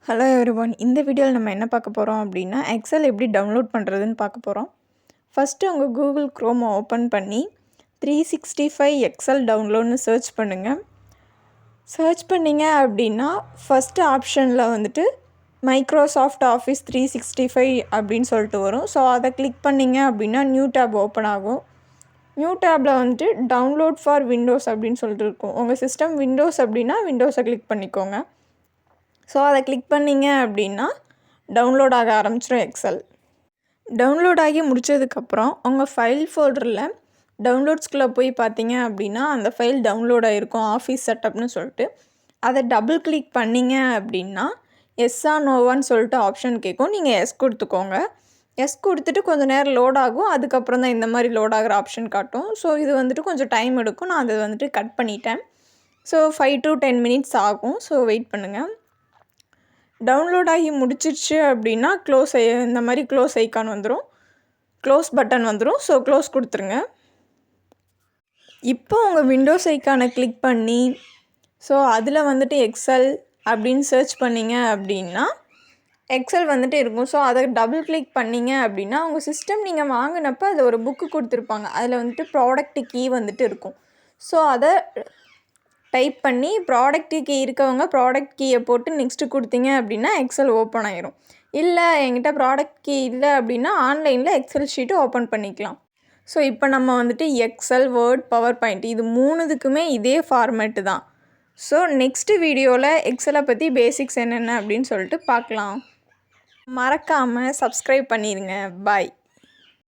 Hello everyone. இந்த வீடியோவில் நம்ம என்ன பார்க்க போகிறோம் அப்படின்னா எக்ஸல் எப்படி டவுன்லோட் பண்ணுறதுன்னு பார்க்க போகிறோம். ஃபஸ்ட்டு உங்கள் கூகுள் க்ரோமை ஓப்பன் பண்ணி 365 எக்ஸல் டவுன்லோட்னு சர்ச் பண்ணுங்கள். சர்ச் பண்ணிங்க அப்படின்னா ஃபஸ்ட்டு ஆப்ஷனில் வந்துட்டு மைக்ரோசாஃப்ட் ஆஃபீஸ் 365 அப்படின்னு சொல்லிட்டு வரும். ஸோ அதை கிளிக் பண்ணிங்க அப்படின்னா நியூ டேப் ஓப்பன் ஆகும். நியூ டேப்பில் வந்துட்டு டவுன்லோட் ஃபார் விண்டோஸ் அப்படின்னு சொல்லிட்டு இருக்கும். உங்கள் சிஸ்டம் விண்டோஸ் அப்படின்னா விண்டோஸை கிளிக் பண்ணிக்கோங்க. ஸோ அதை கிளிக் பண்ணிங்க அப்படின்னா டவுன்லோட் ஆக ஆரம்பிச்சிடும் எக்ஸல். டவுன்லோட் ஆகி முடித்ததுக்கப்புறம் உங்கள் ஃபைல் ஃபோல்டரில் டவுன்லோட்ஸ்குள்ளே போய் பார்த்தீங்க அப்படின்னா அந்த ஃபைல் டவுன்லோட் ஆகிருக்கும் ஆஃபீஸ் செட்டப்னு சொல்லிட்டு. அதை டபுள் கிளிக் பண்ணிங்க அப்படின்னா எஸ்ஸா நோவான்னு சொல்லிட்டு ஆப்ஷன் கேட்கும். நீங்கள் எஸ் கொடுத்துக்கோங்க. எஸ் கொடுத்துட்டு கொஞ்சம் நேரம் லோட் ஆகும். அதுக்கப்புறம் தான் இந்த மாதிரி லோட் ஆகிற ஆப்ஷன் காட்டும். ஸோ இது வந்துட்டு கொஞ்சம் டைம் எடுக்கும். நான் அதை வந்துட்டு கட் பண்ணிட்டேன். ஸோ 5 to 10 minutes ஆகும். ஸோ வெயிட் பண்ணுங்கள். டவுன்லோட் ஆகி முடிச்சிருச்சு அப்படின்னா இந்த மாதிரி க்ளோஸ் ஐக்கான் வந்துடும், க்ளோஸ் பட்டன் வந்துடும். ஸோ க்ளோஸ் கொடுத்துருங்க. இப்போ உங்கள் விண்டோஸ் ஐக்கானை கிளிக் பண்ணி ஸோ அதில் வந்துட்டு எக்ஸல் அப்படின்னு சர்ச் பண்ணிங்க அப்படின்னா எக்ஸல் வந்துட்டு இருக்கும். ஸோ அதை டபுள் கிளிக் பண்ணிங்க அப்படின்னா உங்கள் சிஸ்டம் நீங்கள் வாங்கினப்போ அதில் ஒரு புக்கு கொடுத்துருப்பாங்க. அதில் வந்துட்டு ப்ராடக்ட் கீ வந்துட்டு இருக்கும். ஸோ அதை டைப் பண்ணி ப்ராடக்ட் கீ இருக்கவங்க ப்ராடக்ட் கீயை போட்டு நெக்ஸ்ட்டு கொடுத்தீங்க அப்படின்னா எக்ஸல் ஓப்பன் ஆயிரும். இல்லை என்கிட்ட ப்ராடக்ட் கீ இல்லை அப்படின்னா ஆன்லைனில் எக்ஸல் ஷீட்டு ஓப்பன் பண்ணிக்கலாம். ஸோ இப்போ நம்ம வந்துட்டு எக்ஸல், வேர்ட், பவர் பாயிண்ட் இது மூணுதுக்குமே இதே ஃபார்மேட்டு தான். ஸோ நெக்ஸ்ட்டு வீடியோவில் எக்ஸலை பற்றி பேசிக்ஸ் என்னென்ன அப்படின்னு சொல்லிட்டு பார்க்கலாம். மறக்காமல் சப்ஸ்கிரைப் பண்ணிடுங்க. பாய்.